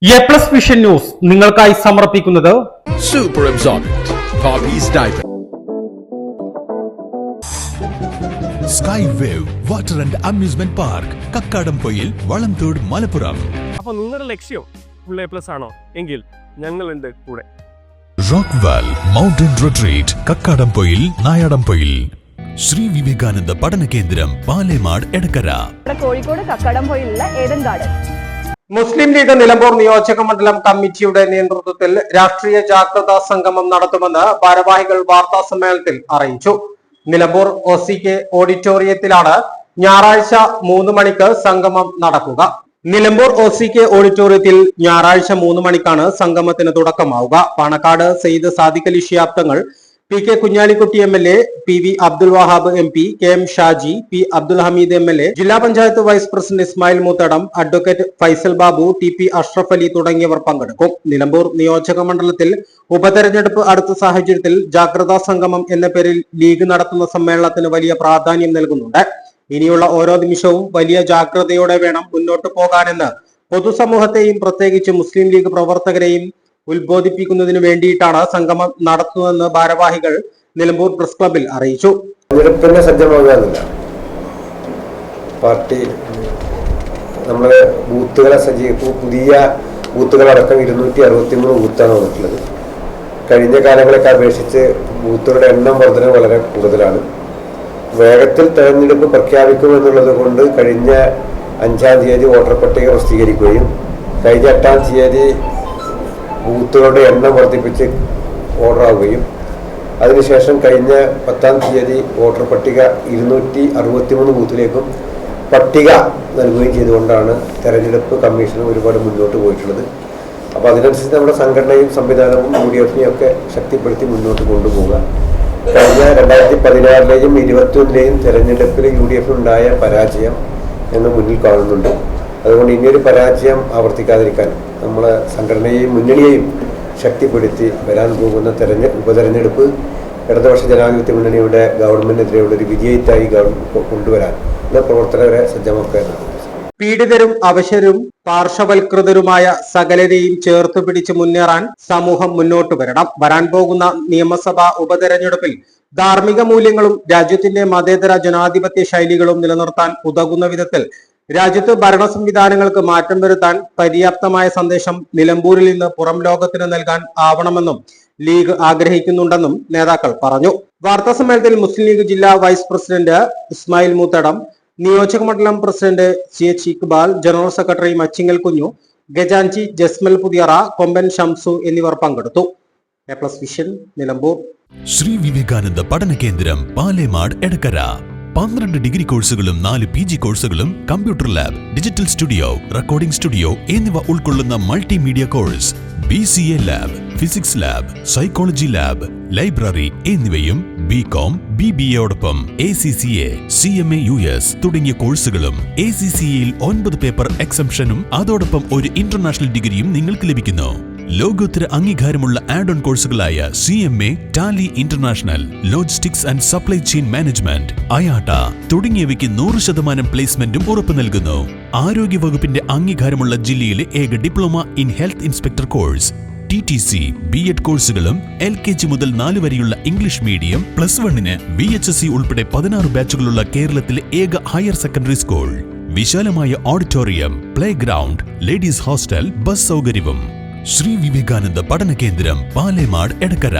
A+ vision news നിങ്ങൾക്കായി സമർപ്പിക്കുന്നത് Super Absorbent Hobbies Diaper. Sky wave water and amusement park Kakkadampoyil Valamthode Malappuram. അപ്പോൾ നിങ്ങളുടെ ലക്ഷ്യം ഫുൾ A+ ആണോ എങ്കിൽ ഞങ്ങളുണ്ട് കൂടെ. Rockwall mountain retreat Kakkadampoyil Nayadampoyil. Shri Vivekananda പഠന കേന്ദ്രം പാലേമാട് എടക്കര. കോഴിക്കോട് കക്കാടംപൊയിലുള്ള ഏദൻ ഗാർഡൻ. മുസ്ലിം ലീഗ് നിലമ്പൂർ നിയോജക മണ്ഡലം കമ്മിറ്റിയുടെ നേതൃത്വത്തിൽ രാഷ്ട്രീയ ജാഗ്രതാ സംഗമം നടത്തുമെന്ന് ഭാരവാഹികൾ വാർത്താ സമ്മേളനത്തിൽ അറിയിച്ചു. നിലമ്പൂർ OCK ഓഡിറ്റോറിയത്തിലാണ് ഞായറാഴ്ച 3 മണിക്ക് സംഗമം നടക്കുക. നിലമ്പൂർ OCK ഓഡിറ്റോറിയത്തിൽ ഞായറാഴ്ച 3 മണിക്കാണ് സംഗമത്തിന് തുടക്കമാവുക. Panakkad Sayyid Sadiq Ali Shihab Thangal, PK Kunhalikutty MLA, PV Abdul Wahab MP, KM Shaji, P Abdul Hameed MLA, ജില്ലാ panchayat vice president Ismail Moothedam, advocate Faisal Babu, TP Ashraf Ali തുടങ്ങിയവർ പങ്കെടുക്കും. നിലമ്പൂർ നിയോജക മണ്ഡലത്തിൽ ഉപതെരഞ്ഞെടുപ്പ് അടുത്ത സാഹചര്യത്തിൽ ജാഗ്രതാ സംഗമം എന്ന പേരിൽ ലീഗ് നടത്തുന്ന സമ്മേളനത്തിന് വലിയ പ്രാധാന്യം നൽകുന്നുണ്ട്. ഇനിയുള്ള ഓരോ നിമിഷവും വലിയ ജാഗ്രതയോടെ വേണം മുന്നോട്ടു പോകാനെന്ന് പൊതുസമൂഹത്തെയും പ്രത്യേകിച്ച് മുസ്ലിം ലീഗ് പ്രവർത്തകരെയും ഉത്ബോധിപ്പിക്കുന്നതിന് വേണ്ടിയിട്ടാണ് സംഗമം നടത്തുന്നതെന്ന് ഭാരവാഹികൾ നിലമ്പൂർ പ്രസ് ക്ലബിൽ അറിയിച്ചു. തെരഞ്ഞെടുപ്പിനെ സജ്ജമാകാനില്ല. പാർട്ടി നമ്മളെ ബൂത്തുകളെ പുതിയ ബൂത്തുകളടക്കം 263 ബൂത്താണ് വന്നിട്ടുള്ളത്. കഴിഞ്ഞ കാലങ്ങളൊക്കെ അപേക്ഷിച്ച് ബൂത്തുകളുടെ എണ്ണം വർധന വളരെ കൂടുതലാണ്. വേഗത്തിൽ തെരഞ്ഞെടുപ്പ് പ്രഖ്യാപിക്കുമെന്നുള്ളത് കൊണ്ട് കഴിഞ്ഞ 5-ാം തീയതി വോട്ടർ പട്ടിക പ്രസിദ്ധീകരിക്കുകയും കഴിഞ്ഞ 8-ാം തീയതി ബൂത്തുകളുടെ എണ്ണം വർദ്ധിപ്പിച്ച് ഓർഡറാവുകയും അതിനുശേഷം കഴിഞ്ഞ 10-ാം തീയതി വോട്ടർ പട്ടിക 263 ബൂത്തിലേക്കും പട്ടിക നൽകുകയും ചെയ്തുകൊണ്ടാണ് തെരഞ്ഞെടുപ്പ് കമ്മീഷൻ ഒരുപാട് മുന്നോട്ട് പോയിട്ടുള്ളത്. അപ്പോൾ അതിനനുസരിച്ച് നമ്മുടെ സംഘടനയും സംവിധാനവും UDF-നെയും ഒക്കെ ശക്തിപ്പെടുത്തി മുന്നോട്ട് കൊണ്ടുപോകുക. കഴിഞ്ഞ 2016-ലെയും 2021-ലെയും തെരഞ്ഞെടുപ്പിൽ UDF-നുണ്ടായ പരാജയം എന്ന് മുന്നിൽ കാണുന്നുണ്ട്. അതുകൊണ്ട് ഇനിയൊരു പരാജയം ആവർത്തിക്കാതിരിക്കാൻ നമ്മളെ സംഘടനയെയും മുന്നണിയെയും ശക്തിപ്പെടുത്തി വരാൻ പോകുന്ന ഉപതെരഞ്ഞെടുപ്പ് ഇടതുപക്ഷ ജനാധിപത്യ മുന്നണിയുടെ ഗവൺമെന്റിനെതിരെയുള്ള ഒരു വിജയത്തായി കൊണ്ടുവരാൻ പ്രവർത്തകരെ സജ്ജമാക്കുകയാണ്. പീഡിതരും അവശരും പാർശ്വവൽകൃതരുമായ സകലരെയും ചേർത്ത് പിടിച്ച് മുന്നേറാൻ സമൂഹം മുന്നോട്ട് വരണം. വരാൻ പോകുന്ന നിയമസഭാ ഉപതെരഞ്ഞെടുപ്പിൽ ധാർമ്മിക മൂല്യങ്ങളും രാജ്യത്തിന്റെ മതേതര ജനാധിപത്യ ശൈലികളും നിലനിർത്താൻ ഉതകുന്ന വിധത്തിൽ രാജ്യത്ത് ഭരണ സംവിധാനങ്ങൾക്ക് മാറ്റം വരുത്താൻ പര്യാപ്തമായ സന്ദേശം നിലമ്പൂരിൽ നിന്ന് പുറം ലോകത്തിന് നൽകാൻ ആവണമെന്നും ലീഗ് ആഗ്രഹിക്കുന്നുണ്ടെന്നും നേതാക്കൾ പറഞ്ഞു. വാർത്താ സമ്മേളനത്തിൽ മുസ്ലിം ലീഗ് ജില്ലാ വൈസ് പ്രസിഡന്റ് ഇസ്മായിൽ മൂത്തടം, നിയോജക മണ്ഡലം president CH Iqbal, general secretary Machingal Kunju, ഗജാൻജി ജസ്മൽ പുതിയറ, കൊമ്പൻ ഷംസു എന്നിവർ പങ്കെടുത്തു. എ+ വിഷൻ നിലമ്പൂർ. ശ്രീ വിവേകാനന്ദ പഠന കേന്ദ്രം പാലേമാട് എടക്കര. 12 ഡിഗ്രി കോഴ്സുകളും 4 PG കോഴ്സുകളും, computer lab, digital studio, recording studio എന്നിവ ഉൾക്കൊള്ളുന്ന multimedia course, BCA lab, physics lab, psychology lab, library എന്നിവയും BCom BBAയോടൊപ്പം ACCA CMA US തുടങ്ങിയ കോഴ്സുകളും. ACCAയിൽ 9 പേപ്പർ എക്സംഷനും അതോടൊപ്പം ഒരു ഇന്റർനാഷണൽ ഡിഗ്രിയും നിങ്ങൾക്ക് ലഭിക്കുന്നു. ലോകോത്തര അംഗീകാരമുള്ള ആഡ് ഓൺ കോഴ്സുകളായ CMA, Tally international, logistics and supply chain management, IATA തുടങ്ങിയവയ്ക്ക് 100% പ്ലേസ്മെന്റും ഉറപ്പു നൽകുന്നു. ആരോഗ്യ വകുപ്പിന്റെ അംഗീകാരമുള്ള ജില്ലയിലെ ഏക diploma in health inspector course, TTC B.Ed കോഴ്സുകളും, LKG മുതൽ 4 വരെയുള്ള ഇംഗ്ലീഷ് മീഡിയം, +1-ന് VHSC ഉൾപ്പെടെ 16 ബാച്ചുകളുള്ള കേരളത്തിലെ ഏക ഹയർ സെക്കൻഡറി സ്കൂൾ, വിശാലമായ auditorium, play ground, ladies hostel, bus സൗകര്യവും. ശ്രീ വിവേകാനന്ദ പഠന കേന്ദ്രം പാലേമാട് എടക്കര.